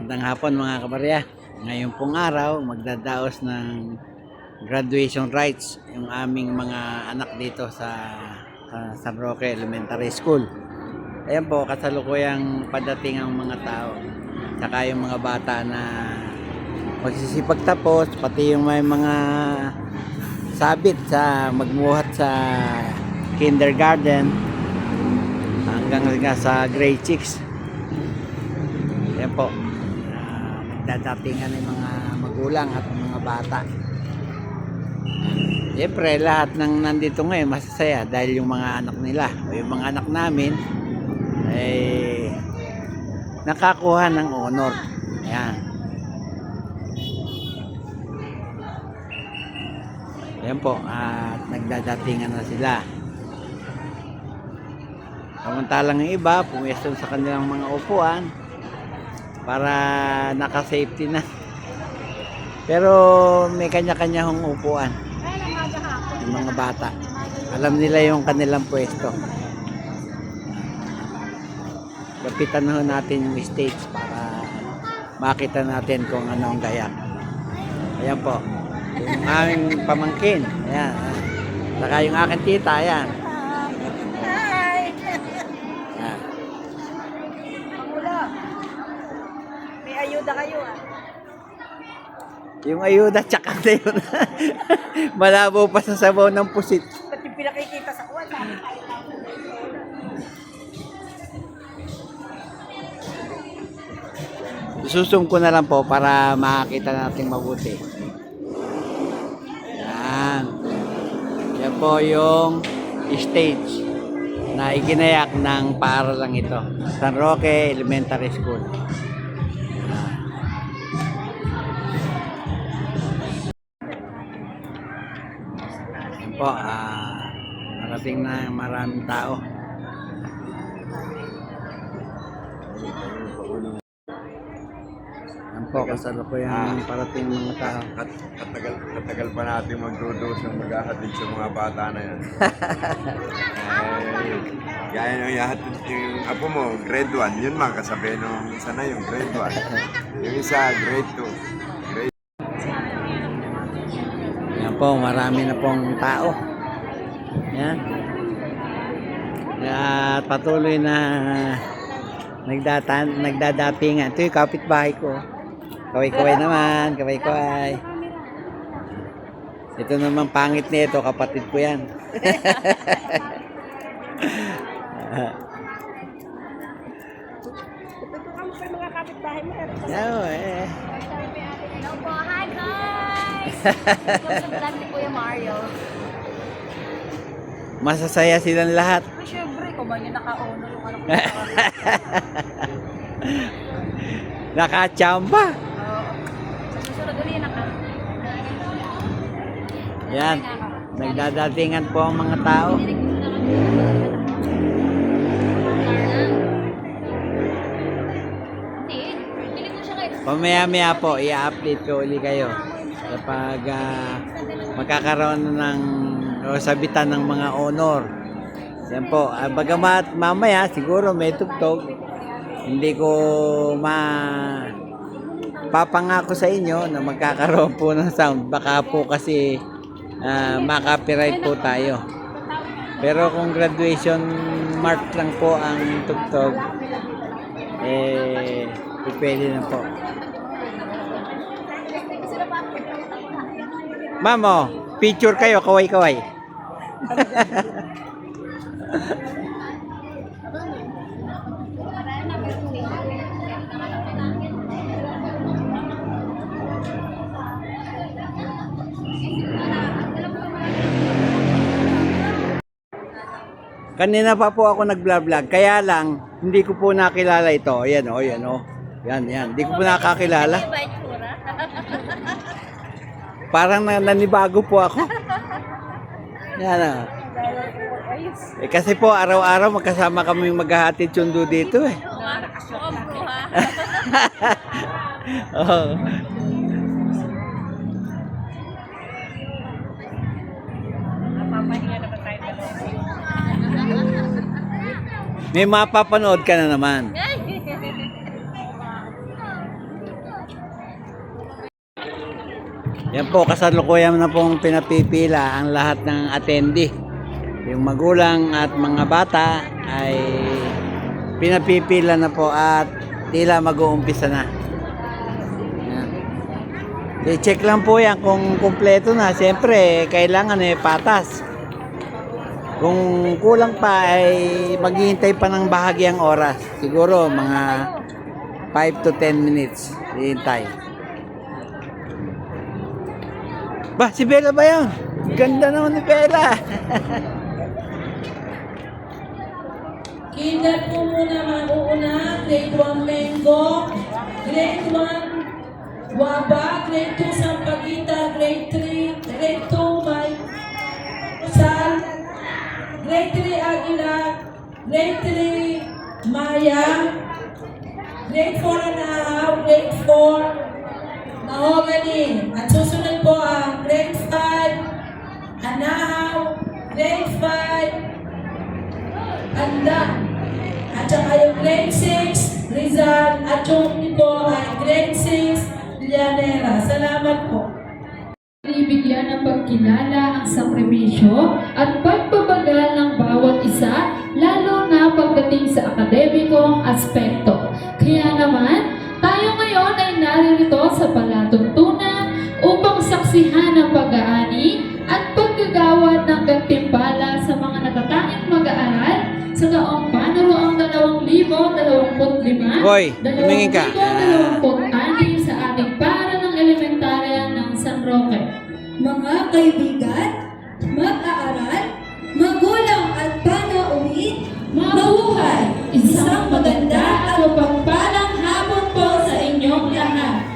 Magandang hapon mga kabarya. Ngayon pong araw, magdadaos ng graduation rites yung aming mga anak dito sa San Roque Elementary School. Ayan po, kasalukuyang padating ang mga tao. Saka yung mga bata na magsisipagtapos, pati yung may mga sabit sa magmuhat sa kindergarten hanggang sa grade 6. Ayan po. Magdadatingan ng mga magulang at mga bata. Siyempre, lahat ng nandito ngayon masasaya dahil yung mga anak nila o yung mga anak namin ay nakakuha ng honor. Ayan. Ayan po, at nagdadatingan na sila. Samantalang yung iba, pumesto sa kanilang mga upuan para naka-safety na. Pero may kanya-kanya hong upuan. Yung mga bata. Alam nila yung kanilang pwesto. Lapitan na natin yung stage para makita natin kung ano ang gayak. Ayan po. Yung aming pamangkin. Ayan. Saka yung aking tita. Ayan. Ayuda kayo Yung ayuda tsaka na yun. Malabo pa sa sabaw ng pusit. Ba't yung pinakikita sa kuwan? Susum ko na lang po para makakita natin mabuti. Yan. Yan po yung stage na iginayak ng paaralang ito. San Roque Elementary School. Yan po, narating na maraming tao. Yan po, kasalukuyang parating mga tao. Katagal pa natin magdudos ng maghahatid sa mga bata na yan. Gaya nung yahatid yung apo mo, grade 1, yun man, kasabi nung isa na yung grade 1. Yung isa, grade 2. Yan po, marami na pong tao. Yan. At patuloy na nagdadatingan. Ito yung kapitbahay ko. Kaway-kaway naman, kaway-kaway. Ito naman pangit nito, kapatid ko yan. Tutukan mo pa yung mga kapitbahay mo. Yan eh. Hello po, hi guys! Welcome sa vlog ni Kuya Mario. Masasaya silang lahat. Ay, syempre, kung ba niya naka-honor yung anak mo. Nakachamba. Sa susunod ulit na ka. Yan. Nagdadatingan po ang mga tao. Hindi ko siya kayo. Pamaya-maya po, i-update ko ulit kayo kapag magkakaroon ng o sabitan ng mga honor. Yan po. Bagamat mamaya siguro may tugtog, hindi ko papangako sa inyo na magkakaroon po ng sound. Baka po kasi ma-copyright po tayo. Pero kung graduation mark lang po ang tugtog, pwede na po. Mamo, picture kayo, kaway-kaway. Kanina pa po ako nag-vlog, kaya lang hindi ko po nakilala ito. Ayan o, ayan o. Yan, yan. Hindi ko po nakakilala. Parang nanibago po ako. Yan o. Kasi po araw-araw magkasama kami maghahatid sundo dito eh. Nakasyokom po ha. Oh. Napapahinga naman tayo dalawa. May mapapanood ka na naman. Yan po, kasalukuyan na pong pinapipila ang lahat ng attendee. Yung magulang at mga bata ay pinapipila na po at tila mag-uumpisa na. Yan. I-check lang po yan kung kumpleto na. Siyempre, kailangan patas. Kung kulang pa ay maghihintay pa ng bahagyang oras. Siguro mga 5 to 10 minutes. Hihintay. Ba, si Bella ba yun? Ganda naman ni Bella. Kinder po muna mauuna, grade 1 Mengo, grade 1 Waba, grade 2 Sampaguita, grade 3, grade 2 May Sal, grade 3 Aguila, grade 3 Maya, grade 4 Anahaw, grade 4 Mahogany. At susunod po ang grade 5 Anahaw, grade 5 Anda. At saka yung grade 6, Rizal. At yung po ay grade 6, Llanera. Salamat po. Ibigyan ng pagkilala ang sakripisyo at pagpapagal ng bawat isa, lalo na pagdating sa akademikong aspekto. Kaya naman, tayo ngayon ay naririto sa palatuntunan upang saksihan ang pag-aani at paggagawad ng gantimpala sa mga natatanging mag-aaral sa taong panuroang 2025, Hoy, tumingin ka. 2026 sa ating paaralang elementarya ng San Roque. Mga kaibigan, mag-aaral, magulang at panauhin, Mabuhay! Isang maganda at mapagpalang hapon po sa inyong lahat.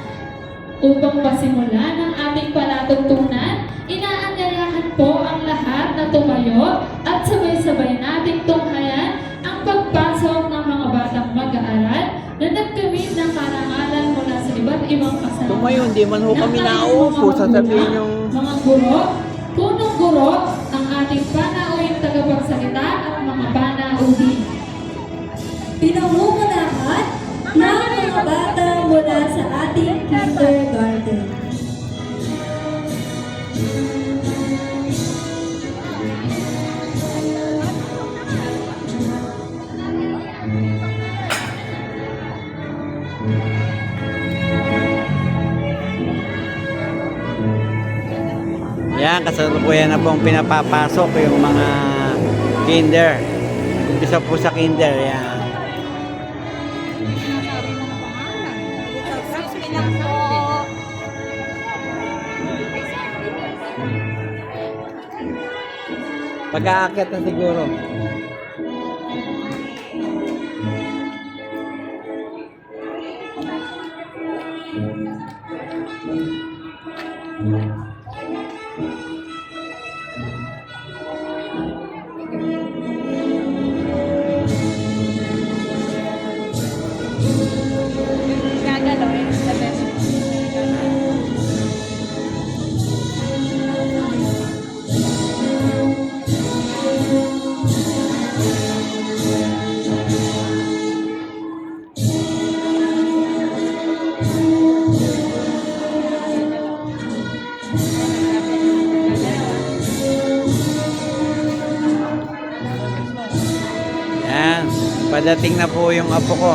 Upang pasimulan ang ating palatuntunan, inaanyayahan po ang lahat na tumayo at sabay-sabay nating tunghayan ang pagpasok ng mga batang mag-aaral na nagkamit ng karangalan mula sa iba't ibang kasama. Tumayo, hindi man ho kami nauupo. Sasabihin yung... Mga guro, punong guro, ang ating panauhin tagapagsalita at mga panauhin. pinamumunahan ng mga bata mula sa ating kindergarten. Yan, kasalukuyan na pong pinapapasok yung mga kinder. Umpisa po sa kinder, yan. Pag-aakit na siguro. Gagalaw sa best. Yan, padating na po yung apo ko.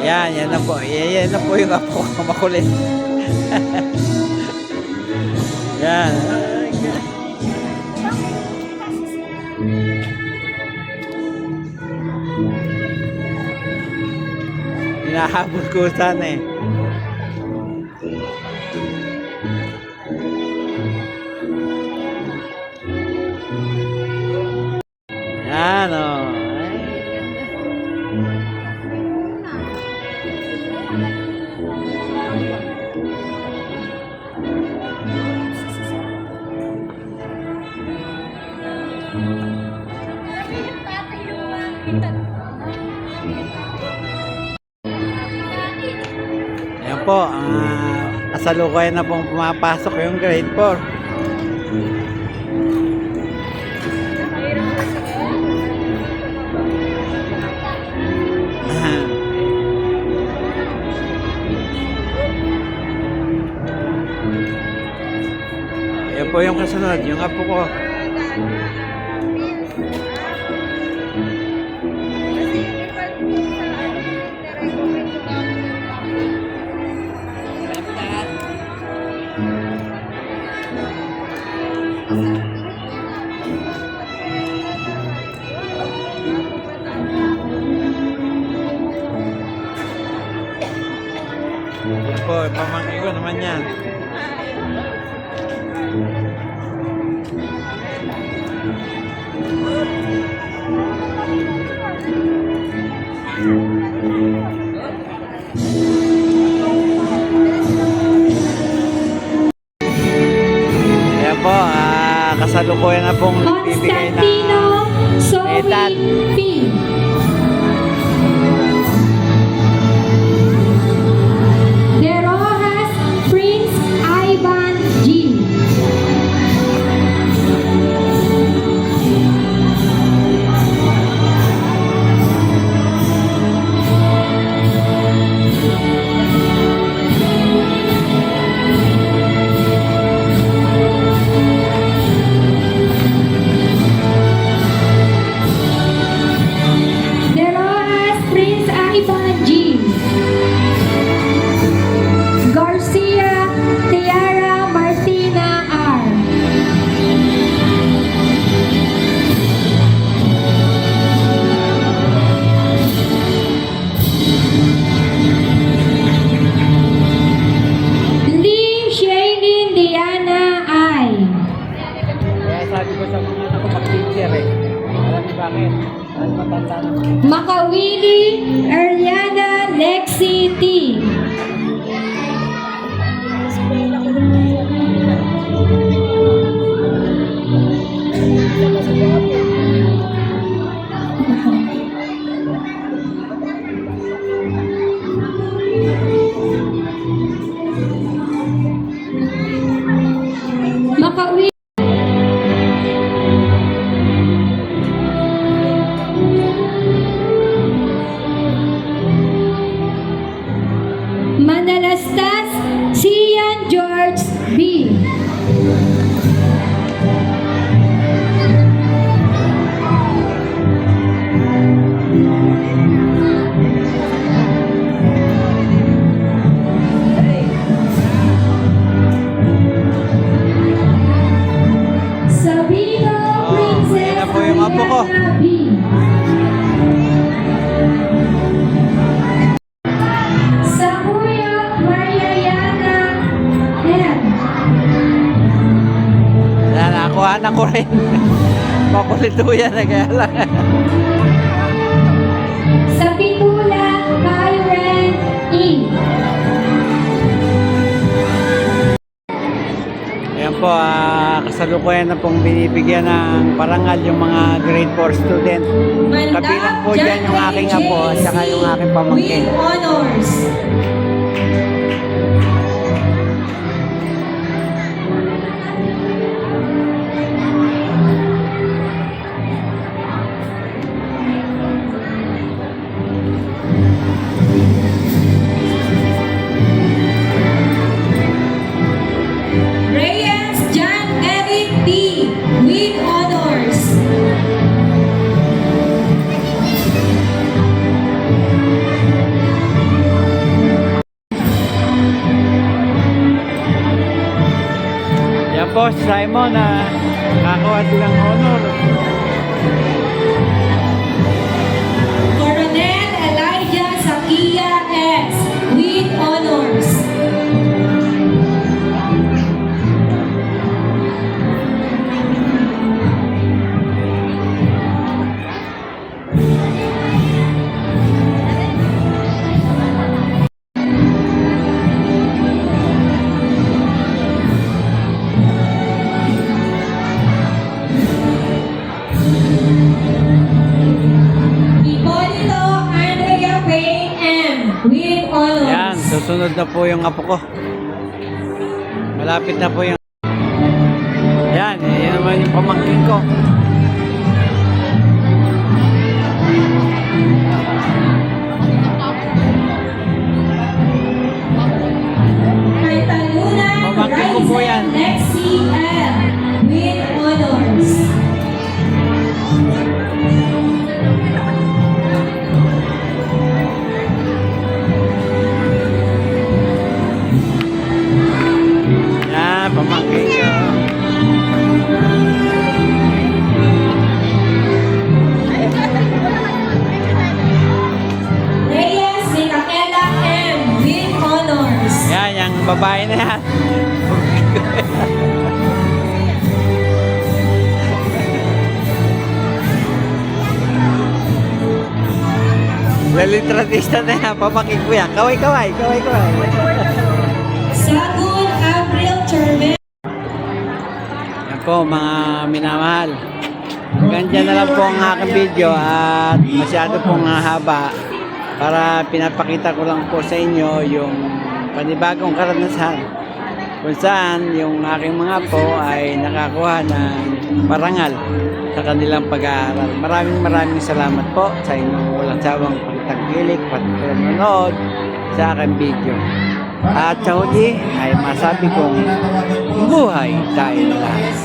Yan na po. Yan na po yung apo ko, makulit. Yan. Hinahabol ko sana eh. Yan o. Yan po, kasalukuyan na pong pumapasok yung grade 4. Yan po yung kasunod, yung apo ko. Yan po, pamangkin ko naman yan. Yan po, kasalukuyan na pong bibigay na Constantino medal. Zoe P. De Rojas Prince Ivan G. De Rojas Prince Ivan G. Garcia Tiara Martina R. Lee Shailene Diana I. Kaya sabi ko sa mga anak ko mag-teacher eh. Alam niyo bakit? Ano matanda na? Makawili Erliana Lexi T. Makawili Manalastas Sian George B. Sabino Princess ayan na po yung apo ko. Ariana B. Samuya Mariana M. Yan, nakuha na ko rin. Pakulit po yan, kaya lang. Sapitula Kyren E. Ayan po, kasalukuyan na pong binibigyan ng parangal yung mga grade 4 student. Kabilang po dyan yung aking apo at saka yung aking pamangkin. With honors. Reyes John Eric P. With honors. Yan po, si Simon na nakakuha silang honor. Coronel Elijah Sakia S. With honors. Hipolito Andrea Payne M. With honors. Yan, susunod na po yung apo ko. Malapit na po yung... Yan, yan naman yung pamangkin ko. Kay Talunan Pamangkin ko po yan. Ryzen Lexi L. babae na yan. Lalitratista na yan, pamaking ko yan. Kaway. Sagun Avril Charmen. Yan po mga minamahal. Hanggang dyan na lang po ang aking video at masyado pong haba para pinapakita ko lang po sa inyo yung panibagong karanasan kung saan yung aking mga po ay nakakuha ng parangal sa kanilang pag-aaral. Maraming salamat po sa inyong walang sawang pagtangkilik, pagpanonood sa aking video. At sa huli ay masabi kong buhay tayo lahat.